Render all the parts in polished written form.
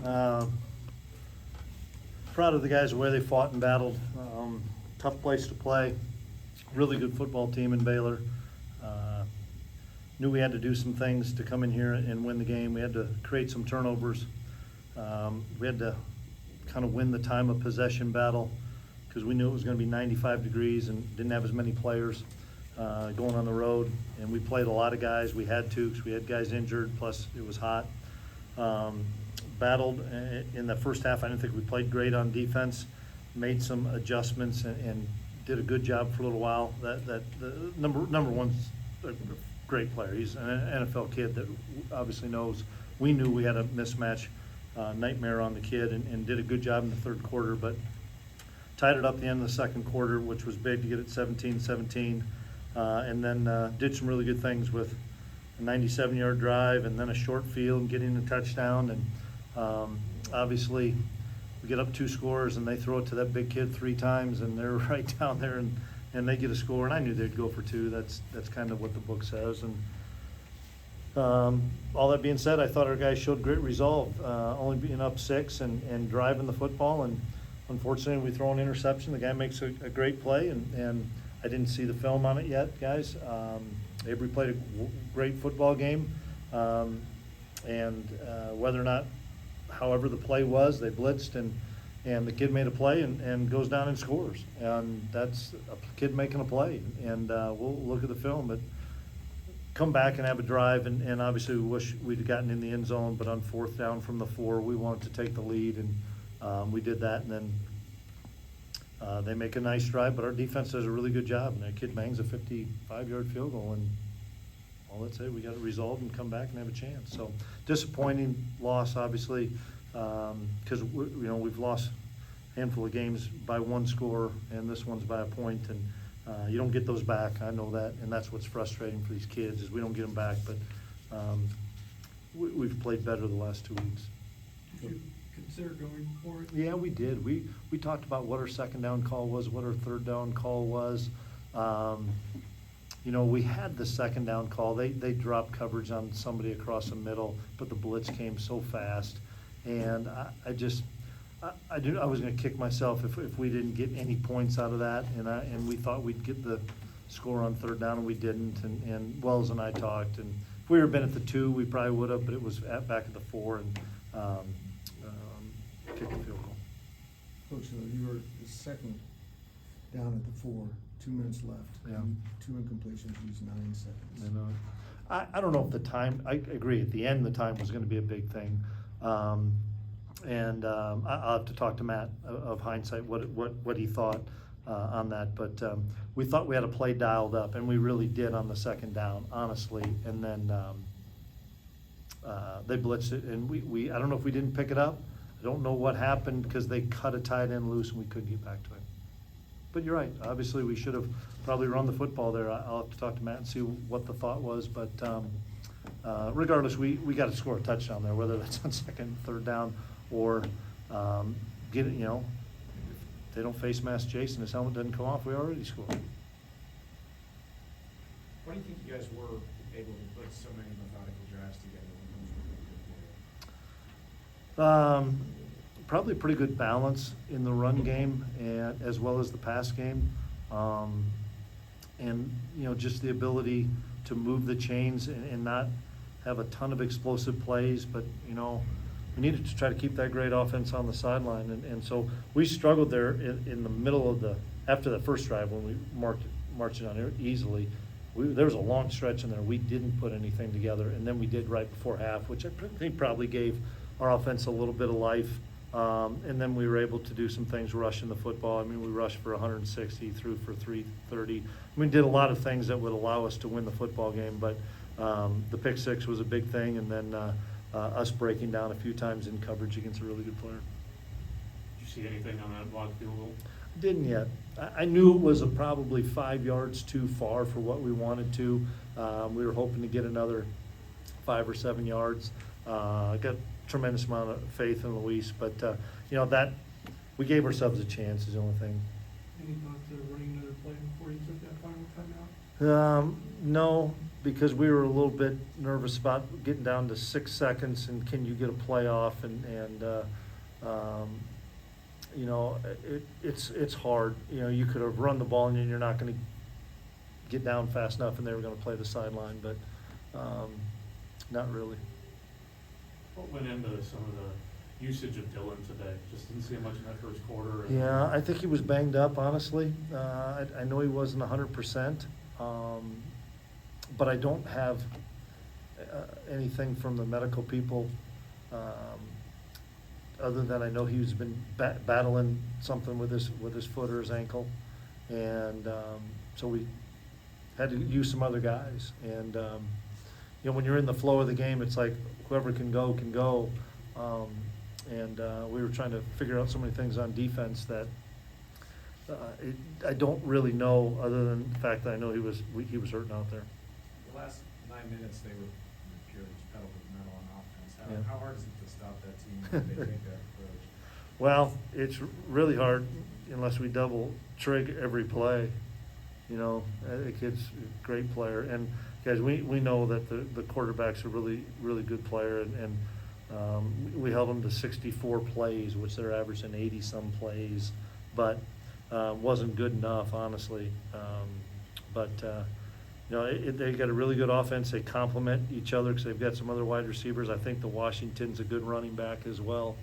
Proud of the guys, the way they fought and battled. Tough place to play. Really good football team in Baylor. Knew we had to do some things to come in here and win the game. We had to create some turnovers. We had to kind of win the time of possession battle because we knew it was going to be 95 degrees and didn't have as many players going on the road. And we played a lot of guys. We had to because we had guys injured, plus it was hot. Battled in the first half. I didn't think we played great on defense. Made some adjustments and did a good job for a little while. The number one's a great player. He's an NFL kid that obviously knows. We knew we had a mismatch nightmare on the kid and did a good job in the third quarter, but tied it up at the end of the second quarter, which was big to get it 17-17, and then did some really good things with a 97-yard drive and then a short field and getting a touchdown. And obviously we get up 2 scores and they throw it to that big kid 3 times and they're right down there and they get a score, and I knew they'd go for 2. That's kind of what the book says. And all that being said, I thought our guys showed great resolve, only being up 6 and driving the football. And unfortunately, we throw an interception. The guy makes a great play, and I didn't see the film on it yet, guys. Avery played a great football game, and whether or not, however the play was, they blitzed and the kid made a play and goes down and scores. And that's a kid making a play. And we'll look at the film, but come back and have a drive. And obviously we wish we'd gotten in the end zone, but on 4th down from the 4, we wanted to take the lead, and we did that. And then they make a nice drive, but our defense does a really good job. And that kid bangs a 55-yard field goal, and all that's it. We got it resolved and come back and have a chance. So disappointing loss, obviously, because we've lost a handful of games by 1 score, and this one's by a point, and you don't get those back. I know that, and that's what's frustrating for these kids is we don't get them back. But we've played better the last 2 weeks. Did you consider going for it? Yeah, we did. We talked about what our second down call was, what our third down call was. We had the second down call. They dropped coverage on somebody across the middle, but the blitz came so fast. And I was going to kick myself if we didn't get any points out of that. And we thought we'd get the score on third down, and we didn't. And Wells and I talked. And if we had been at the 2, we probably would have, but it was back at the 4 and kicked the field goal. Coach, you were the second down at the 4, 2 minutes left. Yeah. 2 incompletions, used 9 seconds. I don't know if the time, I agree, at the end, the time was going to be a big thing. I'll have to talk to Matt of hindsight, what he thought on that. But we thought we had a play dialed up, and we really did on the second down, honestly. And then they blitzed it, and we I don't know if we didn't pick it up. I don't know what happened because they cut a tight end loose and we couldn't get back to him. But you're right. Obviously, we should have probably run the football there. I'll have to talk to Matt and see what the thought was. But regardless, we got to score a touchdown there, whether that's on second, third down, or get it. If they don't face mask Jason, his helmet doesn't come off. We already scored. Why do you think you guys were able to put so many methodical drives together when it comes to the Probably a pretty good balance in the run game and as well as the pass game. And just the ability to move the chains and not have a ton of explosive plays, but we needed to try to keep that great offense on the sideline. And so we struggled there in the middle of after the first drive when we marched it on there easily. There was a long stretch in there. We didn't put anything together, and then we did right before half, which I think probably gave our offense a little bit of life. And then we were able to do some things rushing the football. I mean, we rushed for 160, threw for 330. We did a lot of things that would allow us to win the football game, but the pick six was a big thing, and then us breaking down a few times in coverage against a really good player. Did you see anything on that block field goal? Didn't yet. I knew it was probably 5 yards too far for what we wanted to. We were hoping to get another 5 or 7 yards. I got tremendous amount of faith in Luis, but that we gave ourselves a chance is the only thing. Any thoughts of running another play before you took that final timeout? No, because we were a little bit nervous about getting down to 6 seconds and can you get a playoff you know, it's hard. You know, you could have run the ball and you're not going to get down fast enough and they were going to play the sideline, but not really. What went into some of the usage of Dylan today? Just didn't see him much in that first quarter. And Yeah, I think he was banged up, honestly. I know he wasn't 100%, but I don't have anything from the medical people other than I know he's been battling something with his foot or his ankle, and so we had to use some other guys. And you know, when you're in the flow of the game, it's like whoever can go can go. We were trying to figure out so many things on defense that I don't really know, other than the fact that I know he was hurting out there. The last 9 minutes, they were pure just pedal to the metal on offense. Yeah. How hard is it to stop that team when they take that approach? Well, it's really hard unless we double trig every play. You know, the kid's a great player, and guys, we know that the quarterback's a really, really good player, and we held them to 64 plays, which they're averaging 80-some plays, but wasn't good enough, honestly. You know, they got a really good offense. They complement each other because they've got some other wide receivers. I think the Washington's a good running back as well.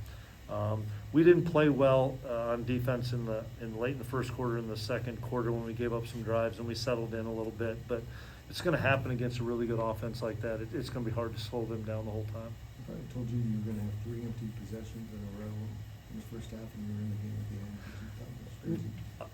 We didn't play well on defense late in the first quarter, in the second quarter when we gave up some drives, and we settled in a little bit. But it's going to happen against a really good offense like that. It's going to be hard to slow them down the whole time. If I told you you were gonna have 3 empty possessions in a row in the first half and you were in the game at the end, because you thought it was crazy.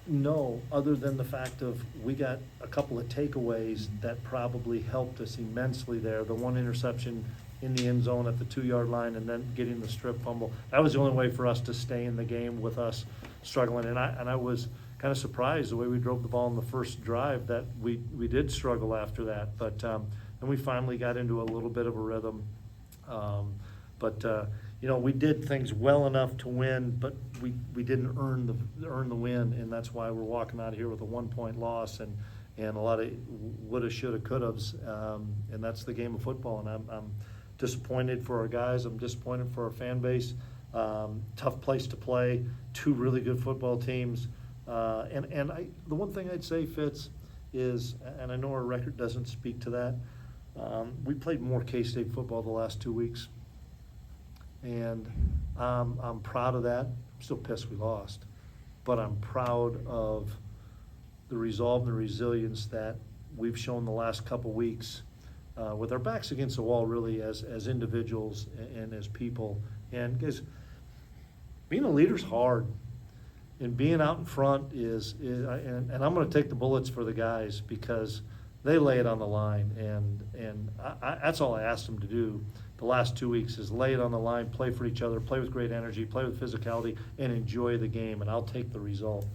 No, other than the fact of we got a couple of takeaways that probably helped us immensely there. The one interception in the end zone at the 2-yard line, and then getting the strip fumble. That was the only way for us to stay in the game with us struggling. And I was kind of surprised the way we drove the ball in the first drive that we did struggle after that. But and we finally got into a little bit of a rhythm. You know, we did things well enough to win, but we didn't earn the win, and that's why we're walking out of here with a 1-point loss and a lot of woulda, shoulda, couldas, and that's the game of football. And I'm disappointed for our guys. I'm disappointed for our fan base. Tough place to play. 2 really good football teams. The one thing I'd say, Fitz, is, and I know our record doesn't speak to that, we played more K-State football the last 2 weeks. And I'm proud of that. I'm still pissed we lost. But I'm proud of the resolve and the resilience that we've shown the last couple weeks with our backs against the wall, really, as individuals and as people. And because being a leader's hard, and being out in front is and I'm going to take the bullets for the guys because they lay it on the line, and that's all I asked them to do the last 2 weeks, is lay it on the line, play for each other, play with great energy, play with physicality, and enjoy the game, and I'll take the result.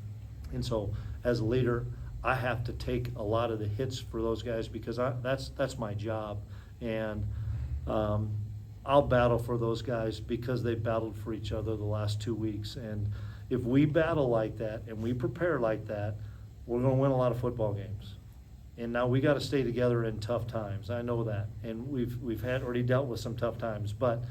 And so as a leader, I have to take a lot of the hits for those guys because that's my job. And I'll battle for those guys because they battled for each other the last 2 weeks. And if we battle like that and we prepare like that, we're going to win a lot of football games. And now we got to stay together in tough times. I know that, and we've already dealt with some tough times. But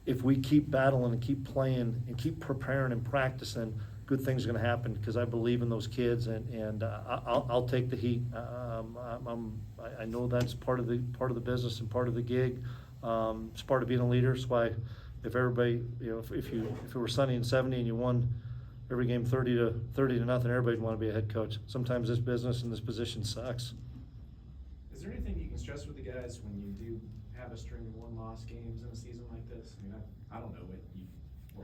if we keep battling and keep playing and keep preparing and practicing, good things are going to happen because I believe in those kids, and I'll take the heat. I know that's part of the business and part of the gig. It's part of being a leader. It's why if everybody, you know, if it were sunny and 70 and you won every game 30 to nothing, everybody'd want to be a head coach. Sometimes this business and this position sucks. Is there anything you can stress with the guys when you do have a string of 1-loss games in a season like this? I mean, I don't know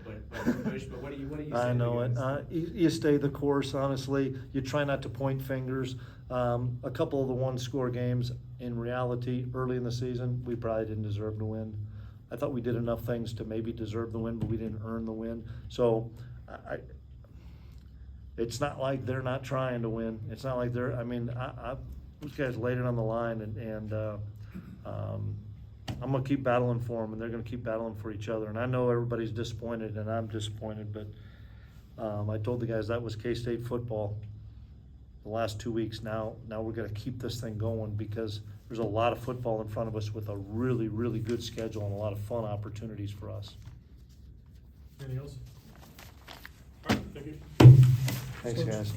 but what do you say? I know to it. the guys? You stay the course, honestly. You try not to point fingers. A couple of the 1-score games, in reality, early in the season, we probably didn't deserve to win. I thought we did enough things to maybe deserve the win, but we didn't earn the win. So it's not like they're not trying to win. It's not like they're, I mean, those guys laid it on the line, and I'm going to keep battling for them, and they're going to keep battling for each other. And I know everybody's disappointed, and I'm disappointed, but I told the guys that was K-State football. the last 2 weeks. Now we're gonna keep this thing going because there's a lot of football in front of us with a really, really good schedule and a lot of fun opportunities for us. Anything else? All right, thank you. Thanks, guys.